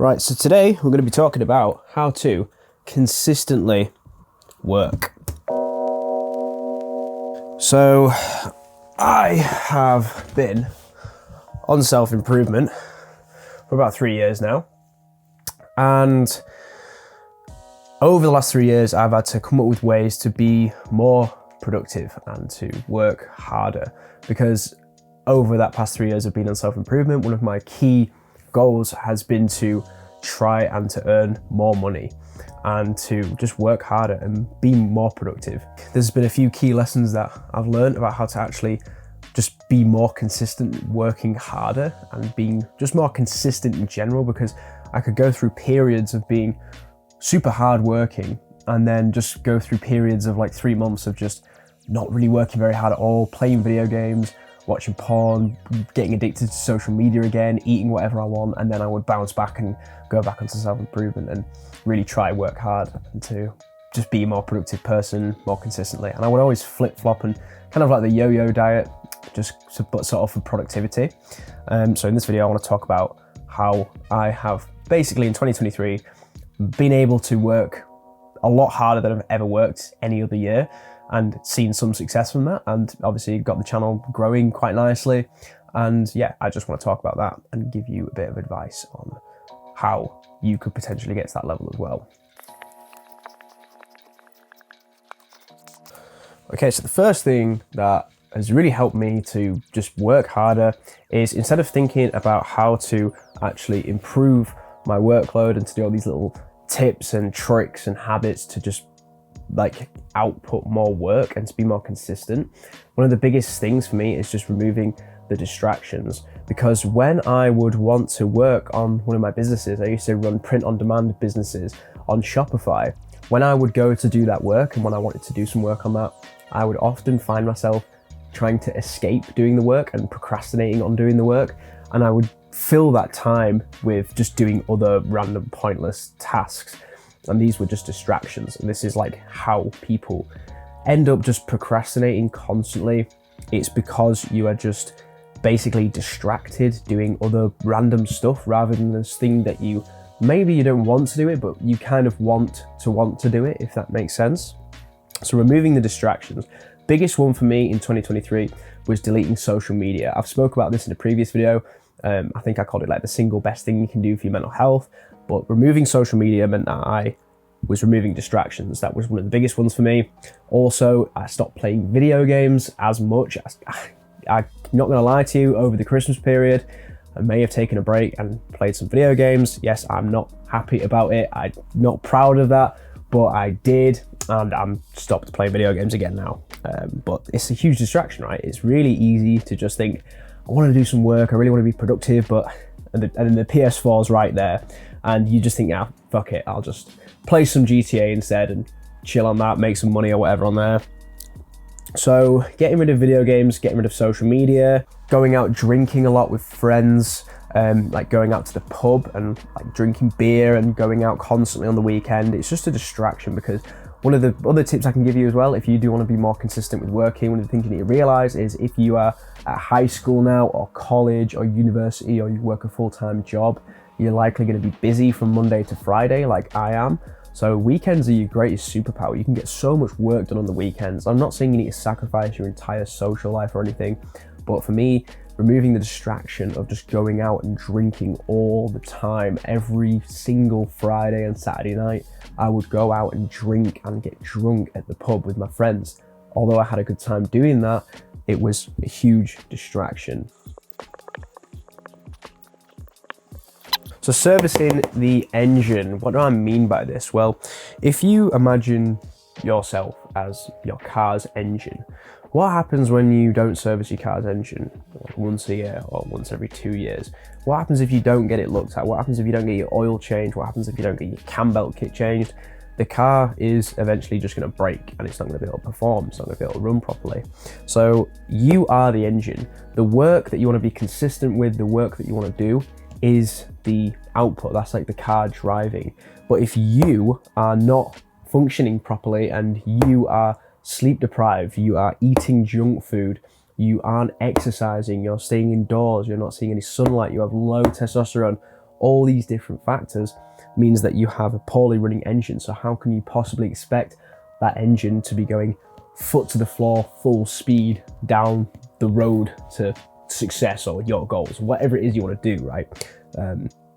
Right, so today we're going to be talking about how to consistently work. So I have been on self-improvement for about 3 years now, and over the last 3 years I've had to come up with ways to be more productive and to work harder, because over that past 3 years of being on self-improvement, one of my key goals has been to try and to earn more money and to just work harder and be more productive. There's been a few key lessons that I've learned about how to actually just be more consistent working harder and being just more consistent in general, because I could go through periods of being super hard working and then just go through periods of like 3 months of just not really working very hard at all, playing video games, watching porn, getting addicted to social media again, eating whatever I want, and then I would bounce back and go back onto self-improvement and really try work hard and to just be a more productive person more consistently. And I would always flip-flop and kind of like the yo-yo diet, just but sort of for productivity. So in this video, I want to talk about how I have basically in 2023 been able to work a lot harder than I've ever worked any other year, and seen some success from that, and obviously got the channel growing quite nicely. And yeah, I just want to talk about that and give you a bit of advice on how you could potentially get to that level as well. Okay, so the first thing that has really helped me to just work harder is, instead of thinking about how to actually improve my workload and to do all these little tips and tricks and habits to just like output more work and to be more consistent, one of the biggest things for me is just removing the distractions. Because when I would want to work on one of my businesses, I used to run print on demand businesses on Shopify. When I would go to do that work and when I wanted to do some work on that, I would often find myself trying to escape doing the work and procrastinating on doing the work, and I would fill that time with just doing other random pointless tasks. And these were just distractions. And this is like how people end up just procrastinating constantly. It's because you are just basically distracted doing other random stuff rather than this thing that you don't want to do it, but you kind of want to do it, if that makes sense. So removing the distractions. Biggest one for me in 2023 was deleting social media. I've spoke about this in a previous video. I think I called it like the single best thing you can do for your mental health. But removing social media meant that I was removing distractions. That was one of the biggest ones for me. Also, I stopped playing video games as much. I'm not gonna lie to you, over the Christmas period, I may have taken a break and played some video games. Yes, I'm not happy about it. I'm not proud of that, but I did, and I'm stopped playing video games again now. But it's a huge distraction, right? It's really easy to just think, I wanna do some work, I really wanna be productive, and then the PS4's right there, and you just think, fuck it, I'll just play some GTA instead and chill on that, make some money or whatever on there. So getting rid of video games, getting rid of social media, going out drinking a lot with friends, like going out to the pub and like drinking beer and going out constantly on the weekend. It's just a distraction, because one of the other tips I can give you as well, if you do want to be more consistent with working, one of the things you need to realize is, if you are at high school now or college or university, or you work a full-time job, you're likely going to be busy from Monday to Friday like I am. So weekends are your greatest superpower. You can get so much work done on the weekends. I'm not saying you need to sacrifice your entire social life or anything, but for me, removing the distraction of just going out and drinking all the time, every single Friday and Saturday night, I would go out and drink and get drunk at the pub with my friends. Although I had a good time doing that, it was a huge distraction. So servicing the engine, what do I mean by this? Well, if you imagine yourself as your car's engine, what happens when you don't service your car's engine once a year or once every 2 years? What happens if you don't get it looked at? What happens if you don't get your oil changed? What happens if you don't get your cam belt kit changed? The car is eventually just going to break, and it's not going to be able to perform. It's not going to be able to run properly. So you are the engine. The work that you want to be consistent with, the work that you want to do, is the output. That's like the car driving. But if you are not functioning properly and you are sleep deprived, you are eating junk food, you aren't exercising, you're staying indoors, you're not seeing any sunlight, you have low testosterone, all these different factors means that you have a poorly running engine. So how can you possibly expect that engine to be going foot to the floor, full speed down the road to success or your goals, whatever it is you want to do, right?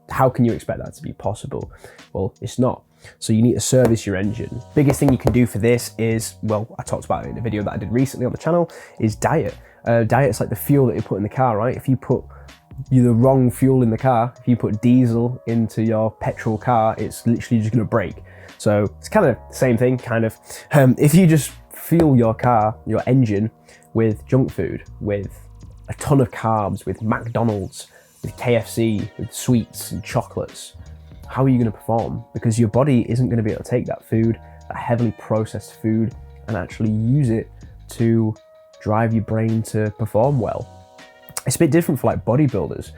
How can you expect that to be possible? Well, it's not. So you need to service your engine. Biggest thing you can do for this is, well, I talked about it in a video that I did recently on the channel, is diet. Diet's like the fuel that you put in the car, right? If you put the wrong fuel in the car, if you put diesel into your petrol car, it's literally just gonna break. So it's kind of the same thing, kind of. If you just fuel your car, your engine, with junk food, with a ton of carbs, with McDonald's, with KFC, with sweets and chocolates, how are you going to perform? Because your body isn't going to be able to take that food, that heavily processed food, and actually use it to drive your brain to perform well. It's a bit different for like bodybuilders,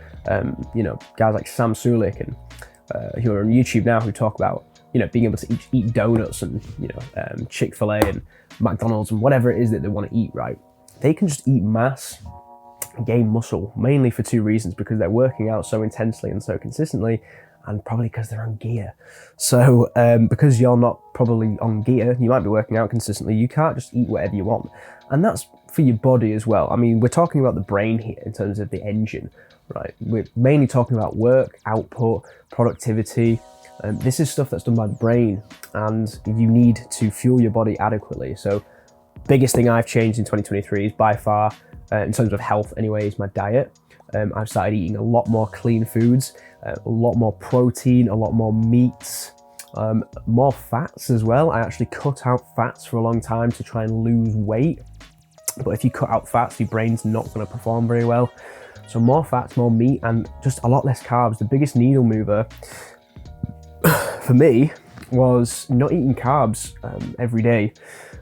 you know, guys like Sam Sulik and who are on YouTube now, who talk about, you know, being able to eat donuts and, you know, Chick-fil-A and McDonald's and whatever it is that they want to eat, right? They can just eat mass, gain muscle, mainly for two reasons: because they're working out so intensely and so consistently, and probably because they're on gear. So because you're not probably on gear, you might be working out consistently, you can't just eat whatever you want. And that's for your body as well. I mean, we're talking about the brain here in terms of the engine, right? We're mainly talking about work, output, productivity. This is stuff that's done by the brain, and you need to fuel your body adequately. So biggest thing I've changed in 2023 is by far, in terms of health anyway, is my diet. I've started eating a lot more clean foods, a lot more protein, a lot more meats, more fats as well. I actually cut out fats for a long time to try and lose weight. But if you cut out fats, your brain's not going to perform very well. So more fats, more meat, and just a lot less carbs. The biggest needle mover for me was not eating carbs every day.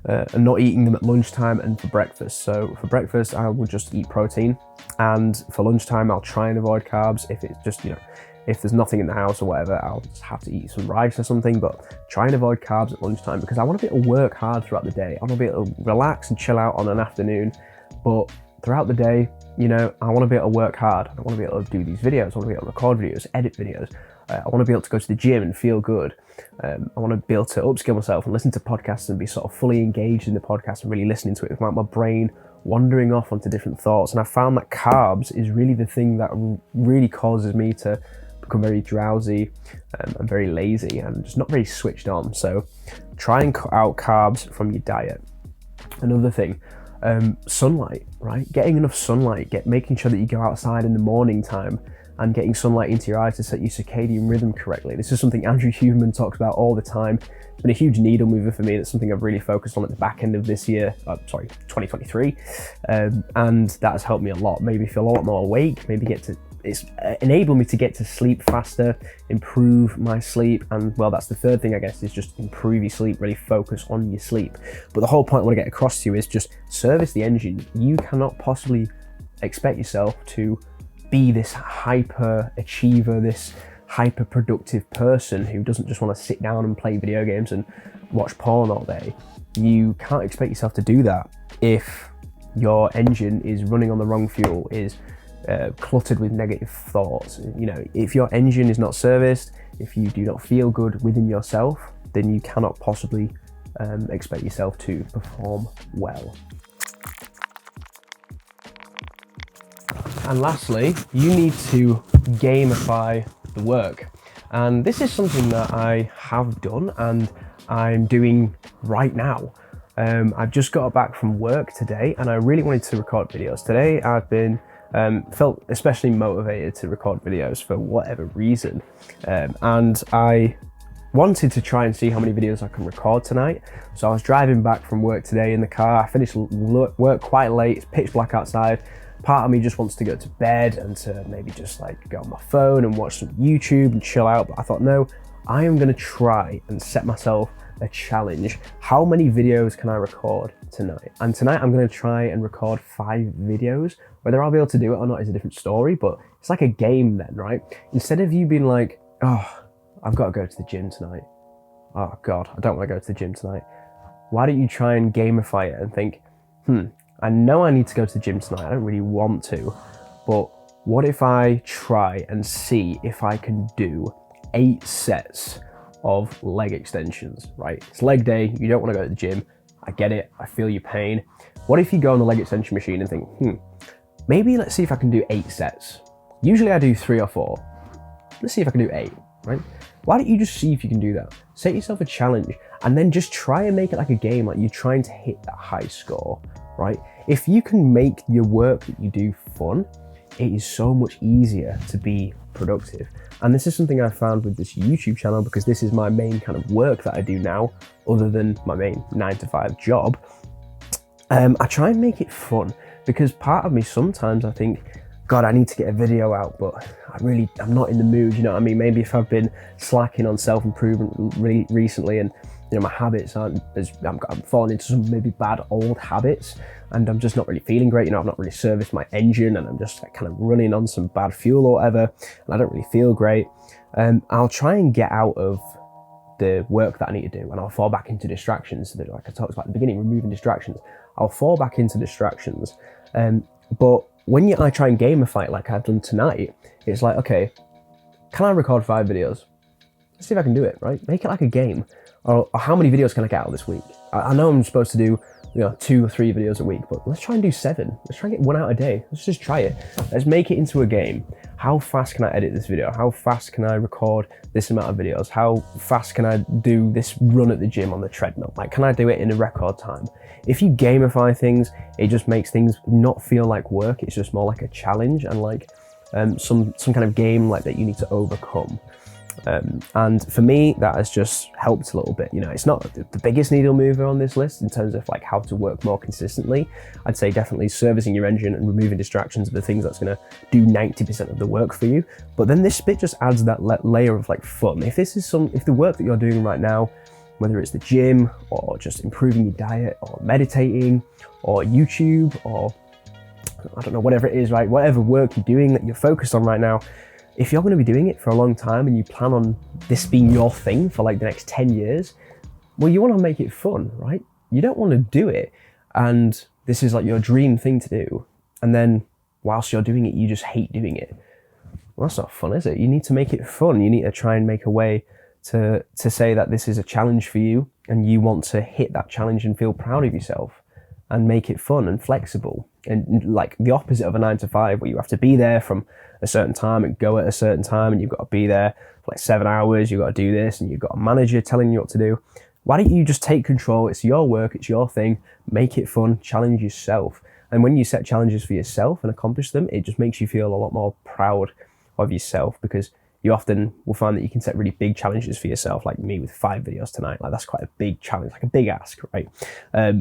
And not eating them at lunchtime and for breakfast. So for breakfast, I will just eat protein, and for lunchtime, I'll try and avoid carbs. If it's just, you know, if there's nothing in the house or whatever, I'll just have to eat some rice or something, but try and avoid carbs at lunchtime, because I want to be able to work hard throughout the day. I want to be able to relax and chill out on an afternoon, but throughout the day, you know, I want to be able to work hard. I want to be able to do these videos. I want to be able to record videos, edit videos. I want to be able to go to the gym and feel good. I want to be able to upskill myself and listen to podcasts and be sort of fully engaged in the podcast and really listening to it without my brain wandering off onto different thoughts. And I found that carbs is really the thing that really causes me to become very drowsy and very lazy and just not very switched on. So try and cut out carbs from your diet. Another thing, sunlight, right? Getting enough sunlight, making sure that you go outside in the morning time and getting sunlight into your eyes to set your circadian rhythm correctly. This is something Andrew Huberman talks about all the time. It's been a huge needle mover for me. That's something I've really focused on at the back end of this year, 2023. And that has helped me a lot. Made me feel a lot more awake, it's enabled me to get to sleep faster, improve my sleep, and well, that's the third thing, I guess, is just improve your sleep, really focus on your sleep. But the whole point I want to get across to you is just service the engine. You cannot possibly expect yourself to be this hyper achiever, this hyper productive person who doesn't just want to sit down and play video games and watch porn all day. You can't expect yourself to do that if your engine is running on the wrong fuel, is cluttered with negative thoughts. You know, if your engine is not serviced, if you do not feel good within yourself, then you cannot possibly expect yourself to perform well. And lastly, you need to gamify the work. And this is something that I have done and I'm doing right now. I've just got back from work today and I really wanted to record videos. Today I've been felt especially motivated to record videos for whatever reason. And I wanted to try and see how many videos I can record tonight. So I was driving back from work today in the car. I finished work quite late, it's pitch black outside. Part of me just wants to go to bed and to maybe just like go on my phone and watch some YouTube and chill out. But I thought, no, I am gonna try and set myself a challenge. How many videos can I record tonight? And tonight I'm gonna try and record 5 videos. Whether I'll be able to do it or not is a different story, but it's like a game then, right? Instead of you being like, oh, I've got to go to the gym tonight. Oh God, I don't want to go to the gym tonight. Why don't you try and gamify it and think, I know I need to go to the gym tonight. I don't really want to, but what if I try and see if I can do 8 sets of leg extensions, right? It's leg day, you don't want to go to the gym. I get it, I feel your pain. What if you go on the leg extension machine and think, maybe let's see if I can do 8 sets. Usually I do 3 or 4. Let's see if I can do 8, right? Why don't you just see if you can do that? Set yourself a challenge and then just try and make it like a game, like you're trying to hit that high score, right? If you can make your work that you do fun, it is so much easier to be productive. And this is something I found with this YouTube channel, because this is my main kind of work that I do now, other than my main 9-to-5 job. I try and make it fun, because part of me sometimes I think, God, I need to get a video out, but I'm not in the mood, you know what I mean? Maybe if I've been slacking on self-improvement recently, and you know, my habits aren't I'm falling into some maybe bad old habits, and I'm just not really feeling great, you know, I've not really serviced my engine, and I'm just like kind of running on some bad fuel or whatever, and I don't really feel great. I'll try and get out of the work that I need to do, and I'll fall back into distractions. Like I talked about at the beginning, removing distractions. I'll fall back into distractions. But when I try and gamify it like I've done tonight, it's like, okay, can I record 5 videos? Let's see if I can do it, right? Make it like a game. Or how many videos can I get out this week? I know I'm supposed to do 2 or 3 videos a week, but let's try and do 7. Let's try and get 1 out a day. Let's just try it. Let's make it into a game. How fast can I edit this video? How fast can I record this amount of videos? How fast can I do this run at the gym on the treadmill? Like, can I do it in a record time? If you gamify things, it just makes things not feel like work. It's just more like a challenge and like some kind of game like that you need to overcome. And for me, that has just helped a little bit. You know, it's not the biggest needle mover on this list in terms of like how to work more consistently. I'd say definitely servicing your engine and removing distractions are the things that's going to do 90% of the work for you. But then this bit just adds that layer of like fun. If the work that you're doing right now, whether it's the gym or just improving your diet or meditating or YouTube or I don't know, whatever it is, right? Whatever work you're doing that you're focused on right now, if you're going to be doing it for a long time and you plan on this being your thing for like the next 10 years, well, you want to make it fun, right? You don't want to do it and this is like your dream thing to do, and then whilst you're doing it, you just hate doing it. Well, that's not fun, is it? You need to make it fun. You need to try and make a way to say that this is a challenge for you and you want to hit that challenge and feel proud of yourself and make it fun and flexible. And like the opposite of a 9-to-5 where you have to be there from a certain time and go at a certain time and you've got to be there for like 7 hours, you've got to do this and you've got a manager telling you what to do. Why don't you just take control? It's your work, it's your thing, make it fun, challenge yourself. And when you set challenges for yourself and accomplish them, it just makes you feel a lot more proud of yourself, because you often will find that you can set really big challenges for yourself, like me with 5 videos tonight. Like that's quite a big challenge, like a big ask, right?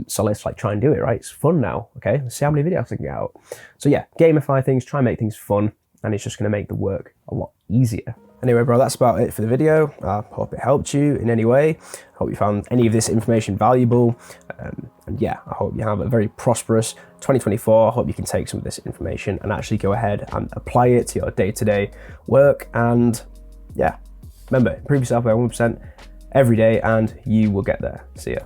So let's like try and do it, right? It's fun now, okay? Let's see how many videos I can get out. So yeah, gamify things, try and make things fun, and it's just gonna make the work a lot easier. Anyway, bro, that's about it for the video. I hope it helped you in any way. I hope you found any of this information valuable. And yeah, I hope you have a very prosperous 2024. I hope you can take some of this information and actually go ahead and apply it to your day-to-day work. And yeah, remember, improve yourself by 1% every day and you will get there. See ya.